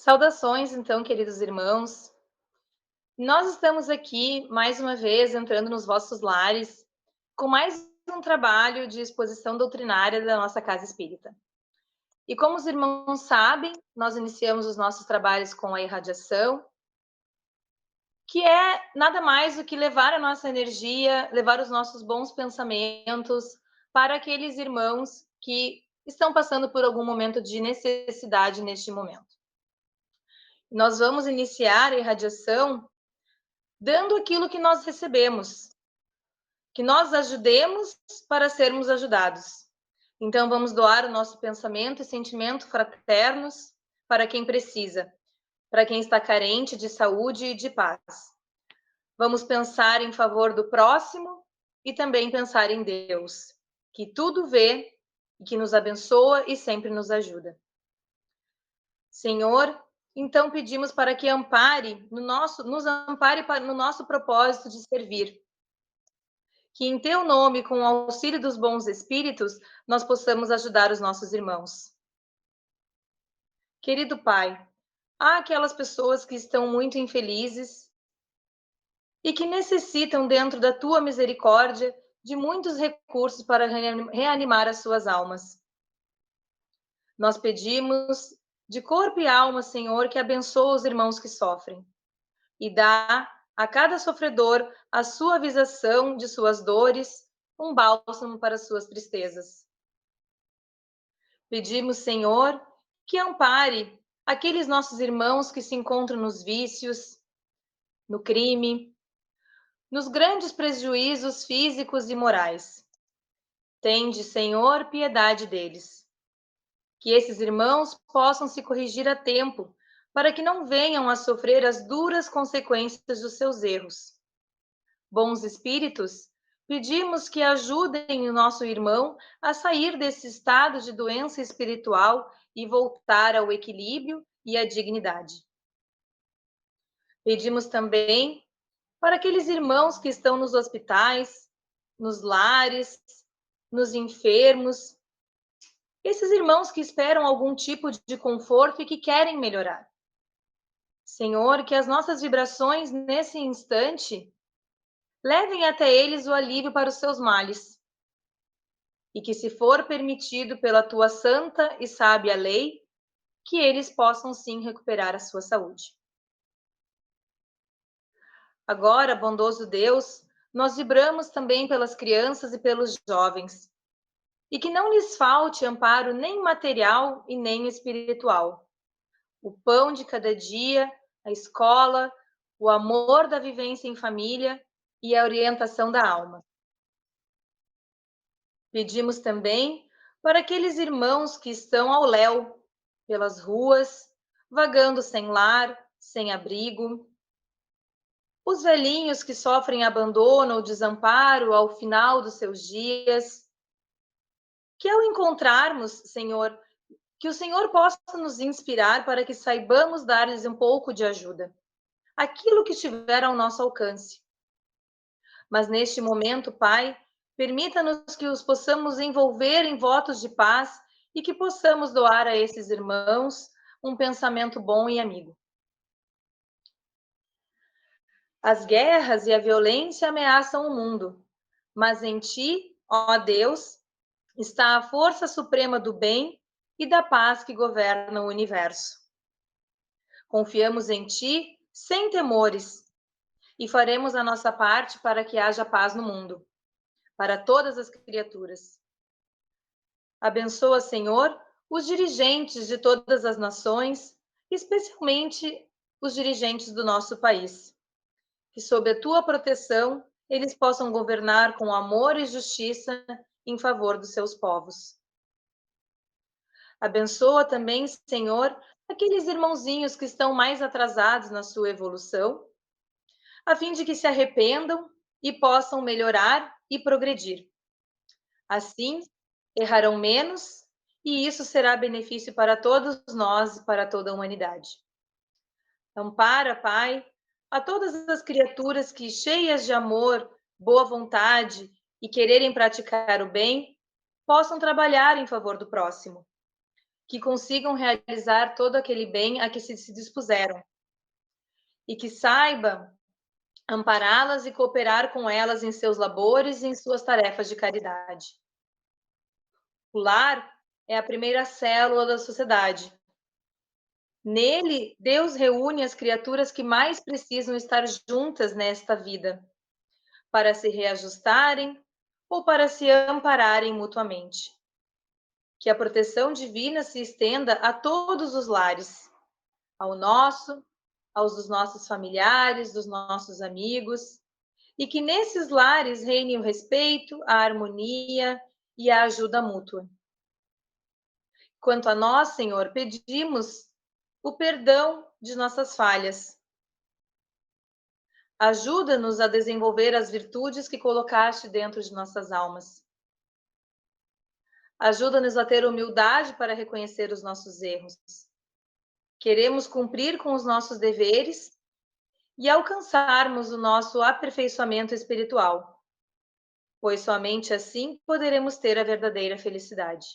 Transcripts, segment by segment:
Saudações, então, queridos irmãos. Nós estamos aqui mais uma vez entrando nos vossos lares com mais um trabalho de exposição doutrinária da nossa Casa Espírita. E como os irmãos sabem, nós iniciamos os nossos trabalhos com a irradiação, que é nada mais do que levar a nossa energia, levar os nossos bons pensamentos para aqueles irmãos que estão passando por algum momento de necessidade neste momento. Nós vamos iniciar a irradiação dando aquilo que nós recebemos, que nós ajudemos para sermos ajudados. Então, vamos doar o nosso pensamento e sentimento fraternos para quem precisa, para quem está carente de saúde e de paz. Vamos pensar em favor do próximo e também pensar em Deus, que tudo vê e que nos abençoa e sempre nos ajuda. Senhor, então pedimos para que nos ampare no nosso propósito de servir. Que em teu nome, com o auxílio dos bons espíritos, nós possamos ajudar os nossos irmãos. Querido Pai, há aquelas pessoas que estão muito infelizes e que necessitam, dentro da tua misericórdia, de muitos recursos para reanimar as suas almas. Nós pedimos de corpo e alma, Senhor, que abençoe os irmãos que sofrem e dá a cada sofredor a suavização de suas dores, um bálsamo para suas tristezas. Pedimos, Senhor, que ampare aqueles nossos irmãos que se encontram nos vícios, no crime, nos grandes prejuízos físicos e morais. Tende, Senhor, piedade deles. Que esses irmãos possam se corrigir a tempo, para que não venham a sofrer as duras consequências dos seus erros. Bons espíritos, pedimos que ajudem o nosso irmão a sair desse estado de doença espiritual e voltar ao equilíbrio e à dignidade. Pedimos também para aqueles irmãos que estão nos hospitais, nos lares, nos enfermos, esses irmãos que esperam algum tipo de conforto e que querem melhorar. Senhor, que as nossas vibrações nesse instante levem até eles o alívio para os seus males. E que, se for permitido pela tua santa e sábia lei, que eles possam sim recuperar a sua saúde. Agora, bondoso Deus, nós vibramos também pelas crianças e pelos jovens, e que não lhes falte amparo nem material e nem espiritual. O pão de cada dia, a escola, o amor da vivência em família e a orientação da alma. Pedimos também para aqueles irmãos que estão ao léu, pelas ruas, vagando sem lar, sem abrigo. Os velhinhos que sofrem abandono ou desamparo ao final dos seus dias. Que ao encontrarmos, Senhor, que o Senhor possa nos inspirar para que saibamos dar-lhes um pouco de ajuda, aquilo que estiver ao nosso alcance. Mas neste momento, Pai, permita-nos que os possamos envolver em votos de paz e que possamos doar a esses irmãos um pensamento bom e amigo. As guerras e a violência ameaçam o mundo, mas em Ti, ó Deus, está a força suprema do bem e da paz que governa o universo. Confiamos em Ti sem temores e faremos a nossa parte para que haja paz no mundo, para todas as criaturas. Abençoa, Senhor, os dirigentes de todas as nações, especialmente os dirigentes do nosso país. Que, sob a Tua proteção, eles possam governar com amor e justiça em favor dos seus povos. Abençoa também, Senhor, aqueles irmãozinhos que estão mais atrasados na sua evolução, a fim de que se arrependam e possam melhorar e progredir. Assim, errarão menos e isso será benefício para todos nós e para toda a humanidade. Ampara, Pai, a todas as criaturas que, cheias de amor, boa vontade e quererem praticar o bem, possam trabalhar em favor do próximo. que consigam realizar todo aquele bem a que se dispuseram, e que saiba ampará-las e cooperar com elas em seus labores e em suas tarefas de caridade. O lar é a primeira célula da sociedade. Nele, Deus reúne as criaturas que mais precisam estar juntas nesta vida, para se reajustarem ou para se ampararem mutuamente. Que a proteção divina se estenda a todos os lares, ao nosso, aos dos nossos familiares, dos nossos amigos, e que nesses lares reine o respeito, a harmonia e a ajuda mútua. Quanto a nós, Senhor, pedimos o perdão de nossas falhas. Ajuda-nos a desenvolver as virtudes que colocaste dentro de nossas almas. Ajuda-nos a ter humildade para reconhecer os nossos erros. Queremos cumprir com os nossos deveres e alcançarmos o nosso aperfeiçoamento espiritual, pois somente assim poderemos ter a verdadeira felicidade.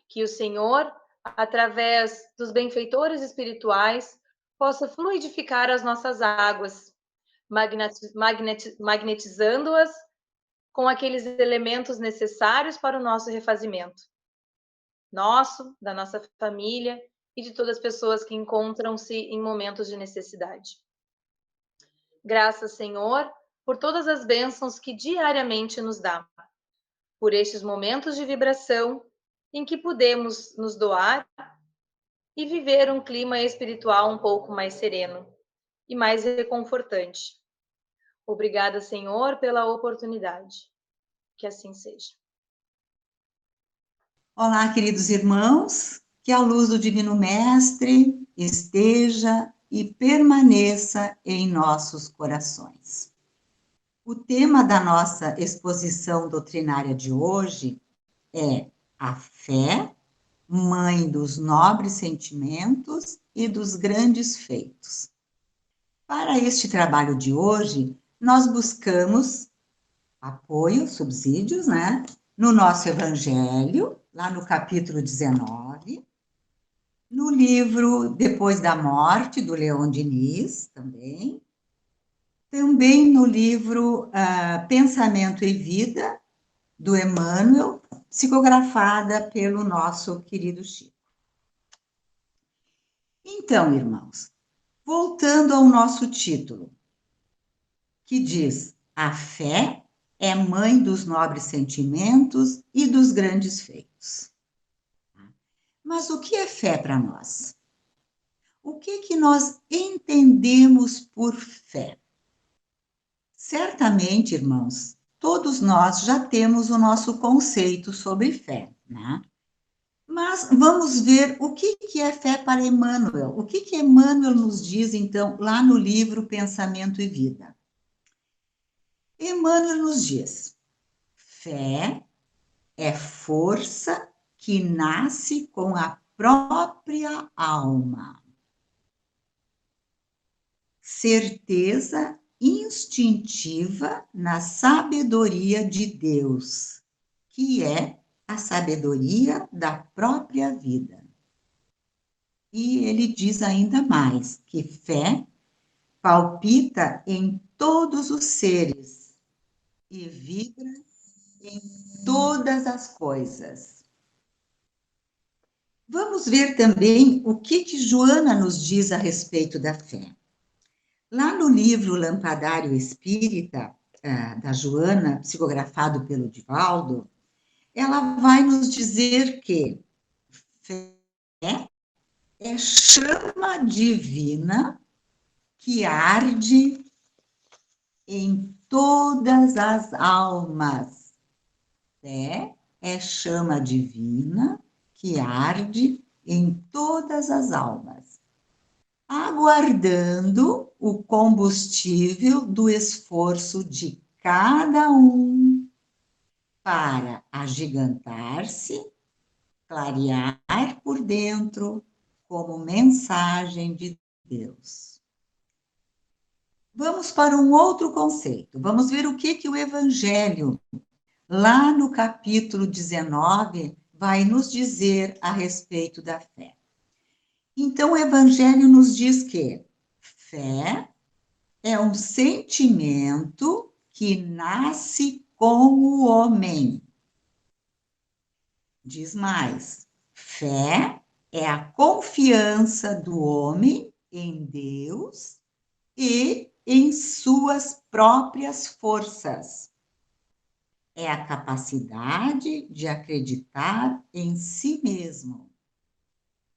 Que o Senhor, através dos benfeitores espirituais, possa fluidificar as nossas águas, magnetizando-as com aqueles elementos necessários para o nosso refazimento. Nosso, da nossa família e de todas as pessoas que encontram-se em momentos de necessidade. Graças, Senhor, por todas as bênçãos que diariamente nos dá, por estes momentos de vibração em que podemos nos doar e viver um clima espiritual um pouco mais sereno e mais reconfortante. Obrigada, Senhor, pela oportunidade. Que assim seja. Olá, queridos irmãos, que a luz do Divino Mestre esteja e permaneça em nossos corações. O tema da nossa exposição doutrinária de hoje é a fé, mãe dos nobres sentimentos e dos grandes feitos. Para este trabalho de hoje, nós buscamos apoio, subsídios, no nosso Evangelho, lá no capítulo 19, no livro Depois da Morte, do Leon Diniz, também no livro Pensamento e Vida, do Emmanuel, psicografada pelo nosso querido Chico. Então, irmãos, voltando ao nosso título, que diz: a fé é mãe dos nobres sentimentos e dos grandes feitos. Mas o que é fé para nós? O que nós entendemos por fé? Certamente, irmãos, todos nós já temos o nosso conceito sobre fé, né? Mas vamos ver o que é fé para Emmanuel. O que Emmanuel nos diz, então, lá no livro Pensamento e Vida? Emmanuel nos diz: fé é força que nasce com a própria alma. Certeza instintiva na sabedoria de Deus, que é a sabedoria da própria vida. E ele diz ainda mais, que fé palpita em todos os seres e vibra em todas as coisas. Vamos ver também o que Joana nos diz a respeito da fé. Lá no livro Lampadário Espírita, da Joana, psicografado pelo Divaldo, ela vai nos dizer que fé é chama divina que arde em todas as almas. Fé é chama divina que arde em todas as almas, aguardando o combustível do esforço de cada um para agigantar-se, clarear por dentro como mensagem de Deus. Vamos para um outro conceito. Vamos ver o que o Evangelho, lá no capítulo 19, vai nos dizer a respeito da fé. Então, o Evangelho nos diz que fé é um sentimento que nasce com o homem. Diz mais, fé é a confiança do homem em Deus e em suas próprias forças. É a capacidade de acreditar em si mesmo.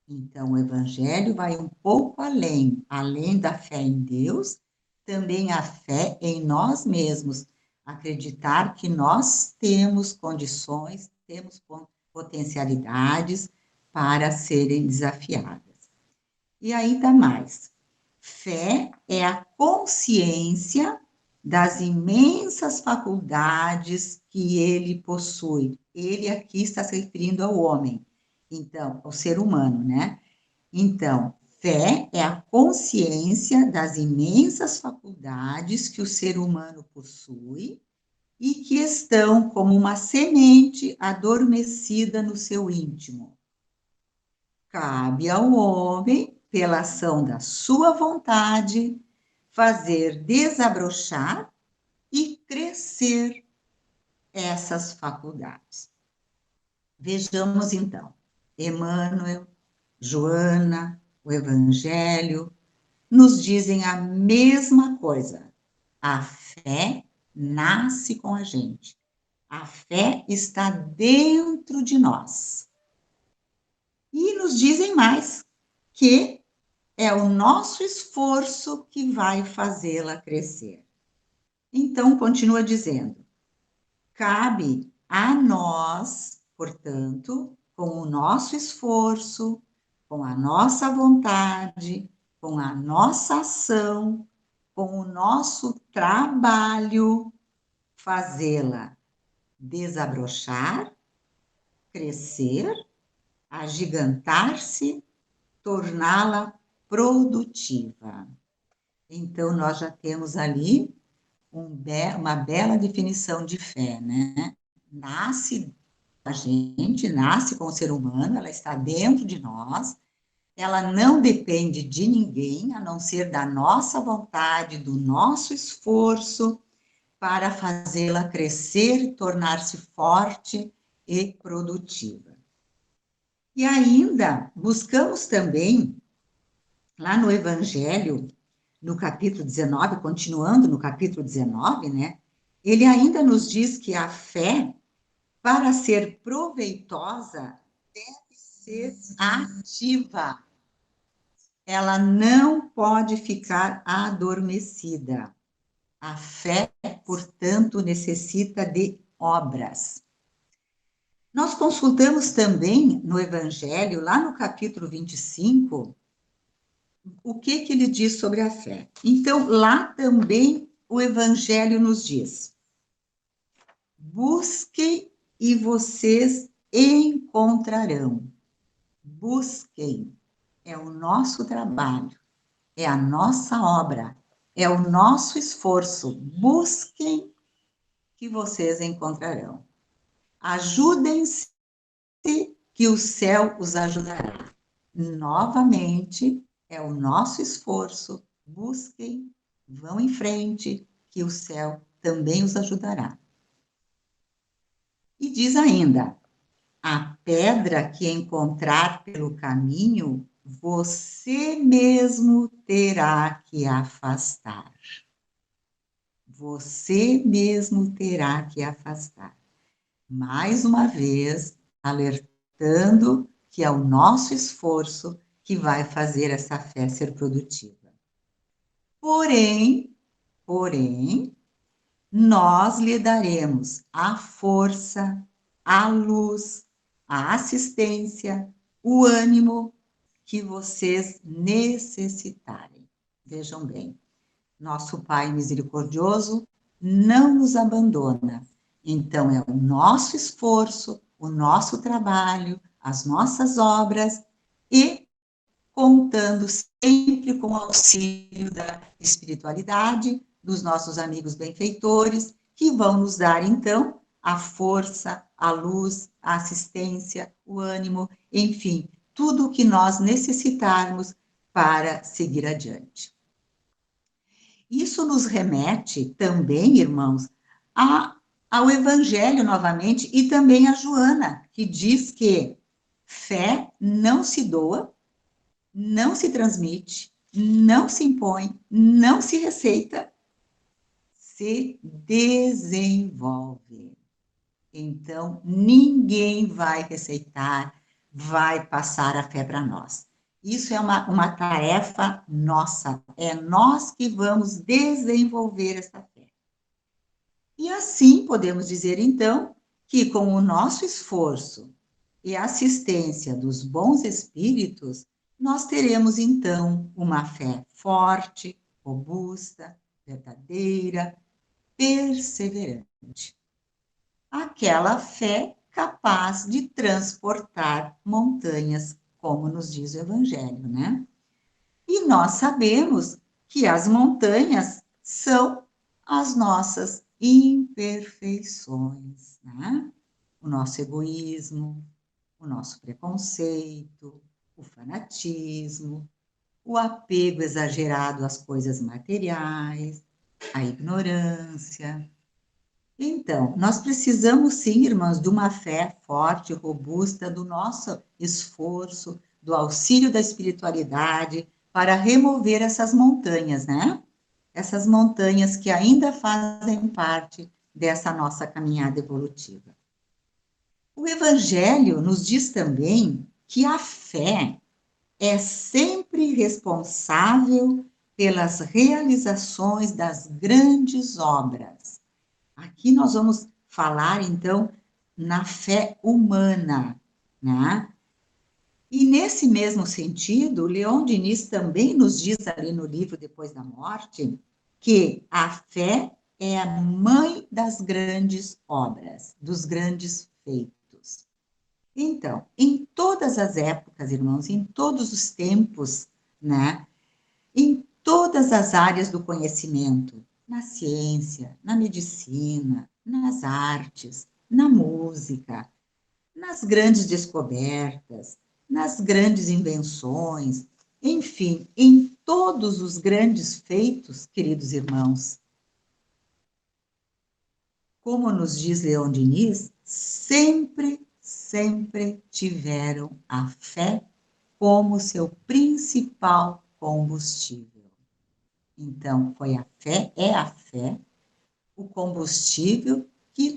Então, o Evangelho vai um pouco além da fé em Deus, também a fé em nós mesmos. Acreditar que nós temos condições, temos potencialidades para serem desafiadas. E ainda mais, fé é a consciência das imensas faculdades que ele possui. Ele aqui está se referindo ao homem, então, ao ser humano, né? Então, fé é a consciência das imensas faculdades que o ser humano possui e que estão como uma semente adormecida no seu íntimo. Cabe ao homem, pela ação da sua vontade, fazer desabrochar e crescer essas faculdades. Vejamos então, Emmanuel, Joana, o Evangelho, nos dizem a mesma coisa. A fé nasce com a gente. A fé está dentro de nós. E nos dizem mais, que é o nosso esforço que vai fazê-la crescer. Então, continua dizendo, cabe a nós, portanto, com o nosso esforço, com a nossa vontade, com a nossa ação, com o nosso trabalho, fazê-la desabrochar, crescer, agigantar-se, torná-la produtiva. Então, nós já temos ali uma bela definição de fé, né? Nasce a gente, nasce com o ser humano, ela está dentro de nós, ela não depende de ninguém, a não ser da nossa vontade, do nosso esforço para fazê-la crescer, tornar-se forte e produtiva. E ainda buscamos também, lá no Evangelho, no capítulo 19, continuando no capítulo 19, né? Ele ainda nos diz que a fé, para ser proveitosa, deve ser ativa. Ela não pode ficar adormecida. A fé, portanto, necessita de obras. Nós consultamos também no Evangelho, lá no capítulo 25, o que ele diz sobre a fé. Então, lá também o Evangelho nos diz: busquem e vocês encontrarão. Busquem. É o nosso trabalho, é a nossa obra, é o nosso esforço. Busquem que vocês encontrarão. Ajudem-se que o céu os ajudará. Novamente, é o nosso esforço. Busquem, vão em frente, que o céu também os ajudará. E diz ainda, a pedra que encontrar pelo caminho, você mesmo terá que afastar. Você mesmo terá que afastar. Mais uma vez, alertando que é o nosso esforço que vai fazer essa fé ser produtiva. Porém, nós lhe daremos a força, a luz, a assistência, o ânimo que vocês necessitarem. Vejam bem, nosso Pai misericordioso não nos abandona. Então, é o nosso esforço, o nosso trabalho, as nossas obras e contando sempre com o auxílio da espiritualidade, dos nossos amigos benfeitores, que vão nos dar, então, a força, a luz, a assistência, o ânimo, enfim, tudo o que nós necessitarmos para seguir adiante. Isso nos remete também, irmãos, ao Evangelho novamente e também a Joana, que diz que fé não se doa, não se transmite, não se impõe, não se receita, se desenvolve. Então, ninguém vai receitar, vai passar a fé para nós. Isso é uma tarefa nossa, é nós que vamos desenvolver essa fé. E assim podemos dizer, então, que com o nosso esforço e a assistência dos bons espíritos, nós teremos, então, uma fé forte, robusta, verdadeira, perseverante. Aquela fé capaz de transportar montanhas, como nos diz o Evangelho, né? E nós sabemos que as montanhas são as nossas imperfeições, né? O nosso egoísmo, o nosso preconceito, o fanatismo, o apego exagerado às coisas materiais, a ignorância. Então, nós precisamos sim, irmãos, de uma fé forte, robusta, do nosso esforço, do auxílio da espiritualidade, para remover essas montanhas, né? Essas montanhas que ainda fazem parte dessa nossa caminhada evolutiva. O Evangelho nos diz também que a fé é sempre responsável pelas realizações das grandes obras. Aqui nós vamos falar, então, na fé humana, né? E nesse mesmo sentido, Leon Denis também nos diz ali no livro Depois da Morte, que a fé é a mãe das grandes obras, dos grandes feitos. Então, em todas as épocas, irmãos, em todos os tempos, né? Em todas as áreas do conhecimento, na ciência, na medicina, nas artes, na música, nas grandes descobertas, nas grandes invenções, enfim, em todos os grandes feitos, queridos irmãos. Como nos diz Leon Denis, sempre tiveram a fé como seu principal combustível. Então, foi a fé, é a fé, o combustível que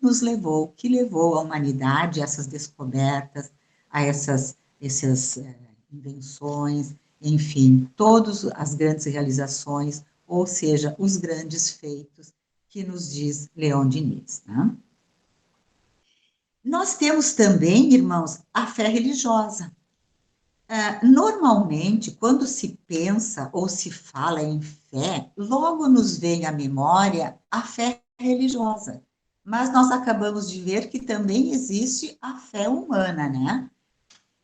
levou a humanidade a essas descobertas, a essas invenções, enfim, todas as grandes realizações, ou seja, os grandes feitos que nos diz Leon Denis, né? Nós temos também, irmãos, a fé religiosa. Normalmente, quando se pensa ou se fala em fé, logo nos vem à memória a fé religiosa. Mas nós acabamos de ver que também existe a fé humana, né?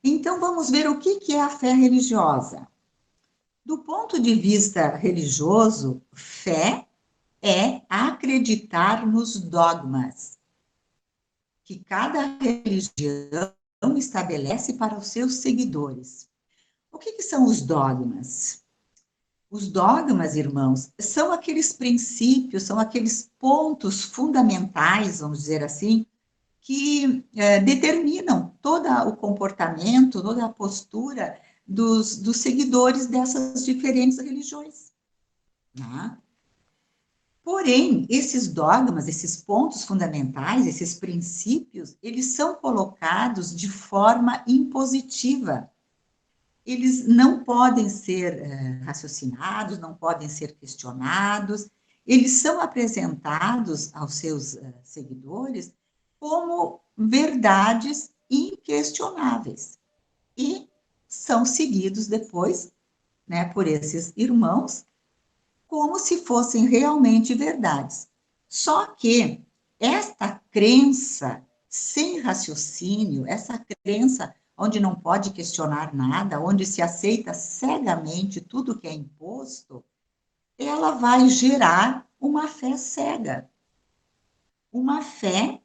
Então, vamos ver o que é a fé religiosa. Do ponto de vista religioso, fé é acreditar nos dogmas que cada religião estabelece para os seus seguidores. O que são os dogmas? Os dogmas, irmãos, são aqueles princípios, são aqueles pontos fundamentais, vamos dizer assim, que determinam todo o comportamento, toda a postura dos seguidores dessas diferentes religiões. Né? Porém, esses dogmas, esses pontos fundamentais, esses princípios, eles são colocados de forma impositiva. Eles não podem ser raciocinados, não podem ser questionados, eles são apresentados aos seus seguidores como verdades inquestionáveis e são seguidos depois, né, por esses irmãos como se fossem realmente verdades. Só que esta crença sem raciocínio, essa crença onde não pode questionar nada, onde se aceita cegamente tudo que é imposto, ela vai gerar uma fé cega. Uma fé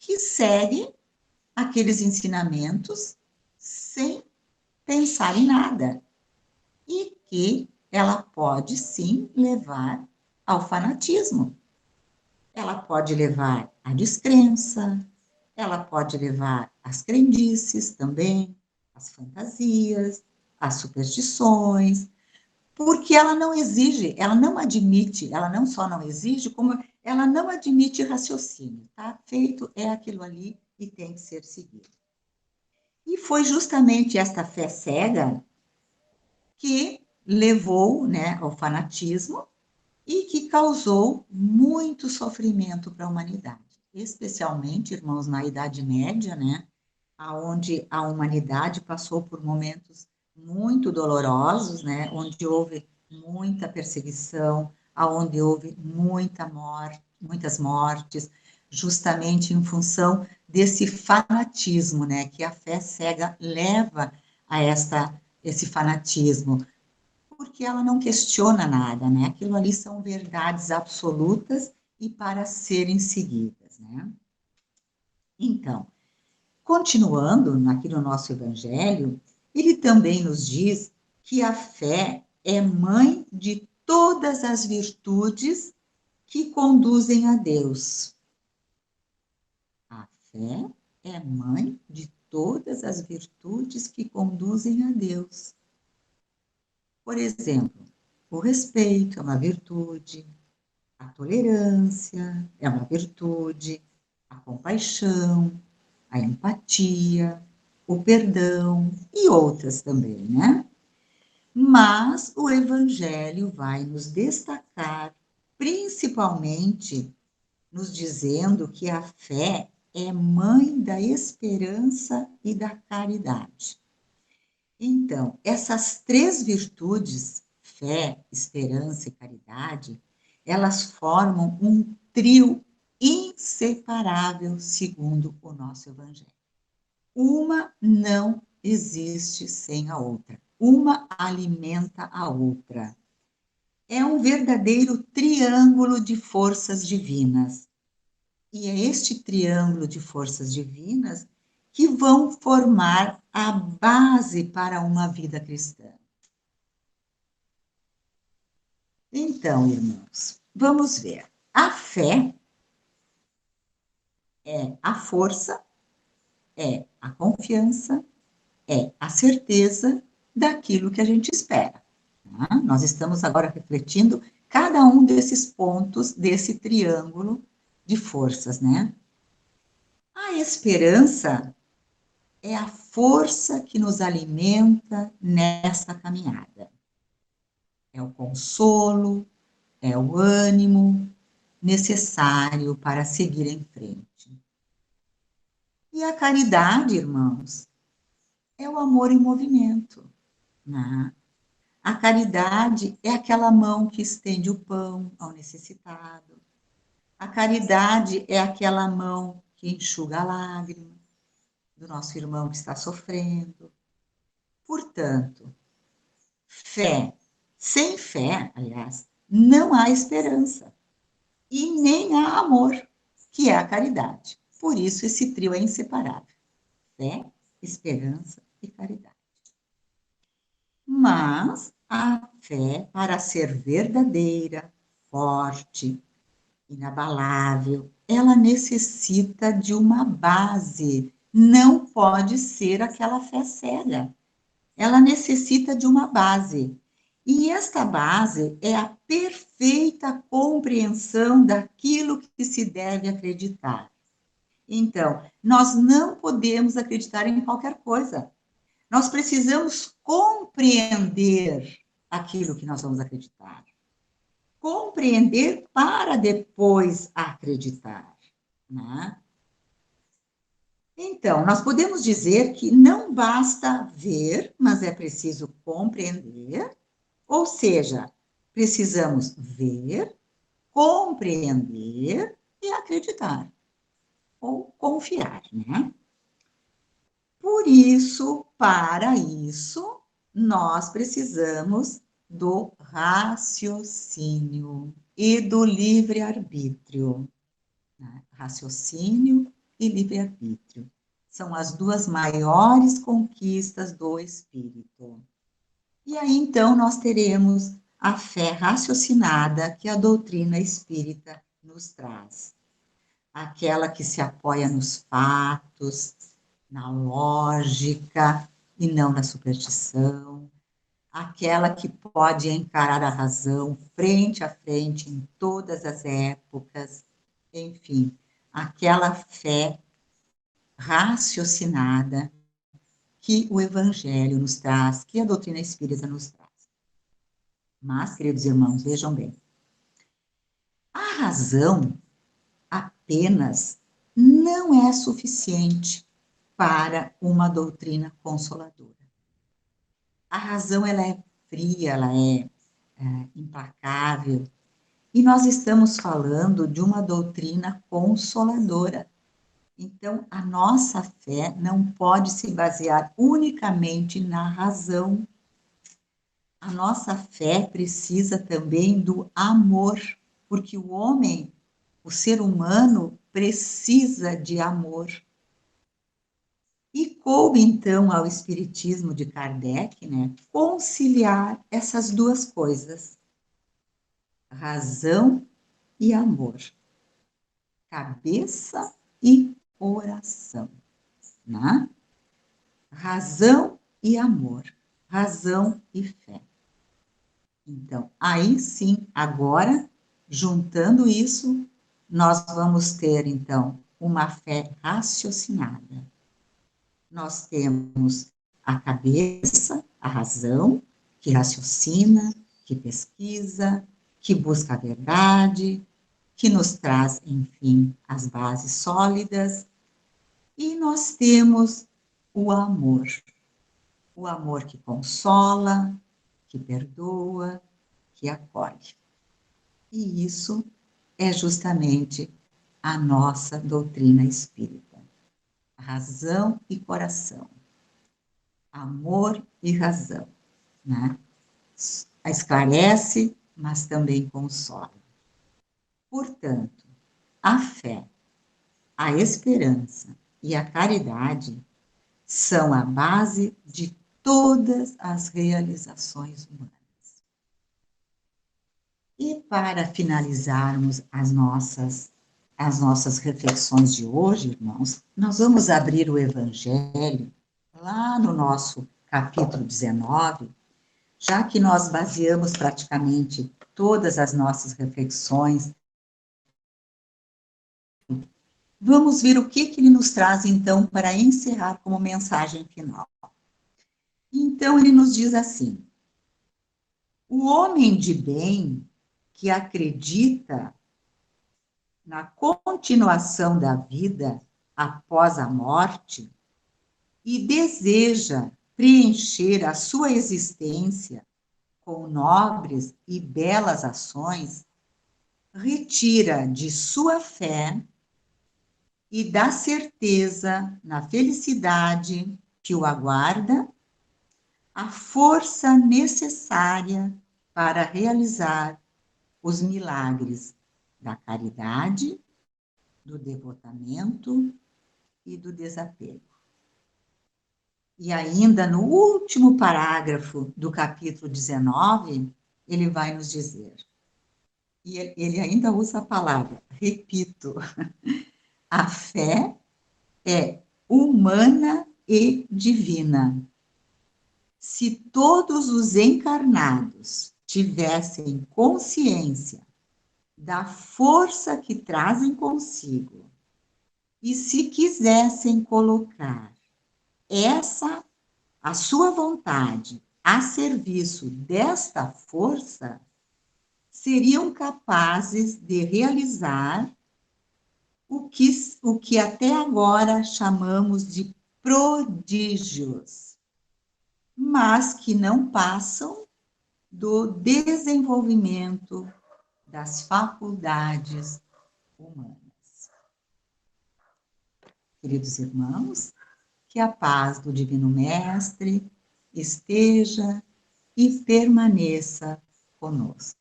que segue aqueles ensinamentos sem pensar em nada e que ela pode sim levar ao fanatismo. Ela pode levar à descrença, ela pode levar às crendices também, às fantasias, às superstições, porque ela não exige, ela não admite, ela não só não exige, como ela não admite raciocínio, tá? Feito é aquilo ali e tem que ser seguido. E foi justamente esta fé cega que levou, né, ao fanatismo e que causou muito sofrimento para a humanidade, especialmente, irmãos, na Idade Média, né, aonde a humanidade passou por momentos muito dolorosos, né, onde houve muita perseguição, aonde houve muitas mortes, justamente em função desse fanatismo, né, que a fé cega leva a esse fanatismo, porque ela não questiona nada, né? Aquilo ali são verdades absolutas e para serem seguidas, né? Então, continuando aqui no nosso evangelho, ele também nos diz que a fé é mãe de todas as virtudes que conduzem a Deus. A fé é mãe de todas as virtudes que conduzem a Deus. Por exemplo, o respeito é uma virtude, a tolerância é uma virtude, a compaixão, a empatia, o perdão e outras também, né? Mas o Evangelho vai nos destacar, principalmente nos dizendo que a fé é mãe da esperança e da caridade. Então, essas três virtudes, fé, esperança e caridade, elas formam um trio inseparável, segundo o nosso Evangelho. Uma não existe sem a outra. Uma alimenta a outra. É um verdadeiro triângulo de forças divinas. E é este triângulo de forças divinas que vão formar a base para uma vida cristã. Então, irmãos, vamos ver. A fé é a força, é a confiança, é a certeza daquilo que a gente espera. Tá? Nós estamos agora refletindo cada um desses pontos desse triângulo de forças, né? A esperança é a força que nos alimenta nessa caminhada. É o consolo, é o ânimo necessário para seguir em frente. E a caridade, irmãos, é o amor em movimento, né? A caridade é aquela mão que estende o pão ao necessitado. A caridade é aquela mão que enxuga a lágrima do nosso irmão que está sofrendo. Portanto, fé, sem fé, aliás, não há esperança e nem há amor, que é a caridade. Por isso, esse trio é inseparável. Fé, esperança e caridade. Mas a fé, para ser verdadeira, forte, inabalável, ela necessita de uma base. Não pode ser aquela fé cega. Ela necessita de uma base. E esta base é a perfeita compreensão daquilo que se deve acreditar. Então, nós não podemos acreditar em qualquer coisa. Nós precisamos compreender aquilo que nós vamos acreditar. Compreender para depois acreditar, né? Então, nós podemos dizer que não basta ver, mas é preciso compreender, ou seja, precisamos ver, compreender e acreditar, ou confiar, né? Por isso, para isso, nós precisamos do raciocínio e do livre-arbítrio. Né? Raciocínio e livre-arbítrio. São as duas maiores conquistas do espírito. E aí, então, nós teremos a fé raciocinada que a doutrina espírita nos traz. Aquela que se apoia nos fatos, na lógica e não na superstição. Aquela que pode encarar a razão frente a frente em todas as épocas. Enfim, aquela fé raciocinada que o Evangelho nos traz, que a doutrina espírita nos traz. Mas, queridos irmãos, vejam bem, a razão apenas não é suficiente para uma doutrina consoladora. A razão, ela é fria, ela é implacável, e nós estamos falando de uma doutrina consoladora. Então, a nossa fé não pode se basear unicamente na razão. A nossa fé precisa também do amor, porque o homem, o ser humano, precisa de amor. E coube, então, ao Espiritismo de Kardec, né, conciliar essas duas coisas, razão e amor, cabeça e coração, né? Razão e amor, razão e fé. Então, aí sim, agora, juntando isso, nós vamos ter, então, uma fé raciocinada. Nós temos a cabeça, a razão, que raciocina, que pesquisa, que busca a verdade, que nos traz, enfim, as bases sólidas. E nós temos o amor que consola, que perdoa, que acolhe. E isso é justamente a nossa doutrina espírita. Razão e coração. Amor e razão, né? Esclarece, mas também consola. Portanto, a fé, a esperança e a caridade são a base de todas as realizações humanas. E para finalizarmos as nossas reflexões de hoje, irmãos, nós vamos abrir o Evangelho lá no nosso capítulo 19, já que nós baseamos praticamente todas as nossas reflexões. Vamos ver o que ele nos traz, então, para encerrar como mensagem final. Então, ele nos diz assim: o homem de bem que acredita na continuação da vida após a morte e deseja preencher a sua existência com nobres e belas ações, retira de sua fé e da certeza na felicidade que o aguarda a força necessária para realizar os milagres da caridade, do devotamento e do desapego. E ainda no último parágrafo do capítulo 19, ele vai nos dizer, e ele ainda usa a palavra, repito, a fé é humana e divina. Se todos os encarnados tivessem consciência da força que trazem consigo e se quisessem colocar a sua vontade a serviço desta força, seriam capazes de realizar o que até agora chamamos de prodígios, mas que não passam do desenvolvimento das faculdades humanas. Queridos irmãos, que a paz do Divino Mestre esteja e permaneça conosco.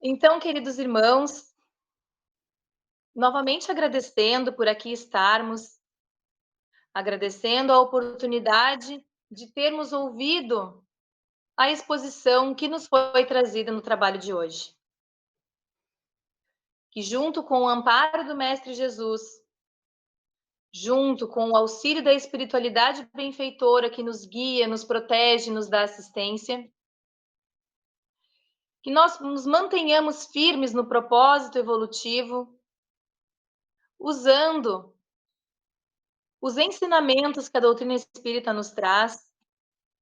Então, queridos irmãos, Novamente agradecendo por aqui estarmos, agradecendo a oportunidade de termos ouvido a exposição que nos foi trazida no trabalho de hoje. Que junto com o amparo do Mestre Jesus, junto com o auxílio da espiritualidade benfeitora que nos guia, nos protege, nos dá assistência, que nós nos mantenhamos firmes no propósito evolutivo, usando os ensinamentos que a doutrina espírita nos traz,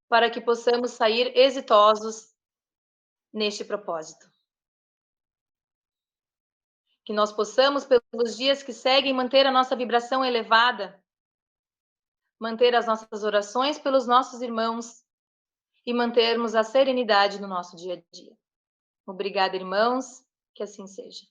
para que possamos sair exitosos neste propósito. Que nós possamos, pelos dias que seguem, manter a nossa vibração elevada, manter as nossas orações pelos nossos irmãos e mantermos a serenidade no nosso dia a dia. Obrigada, irmãos, que assim seja.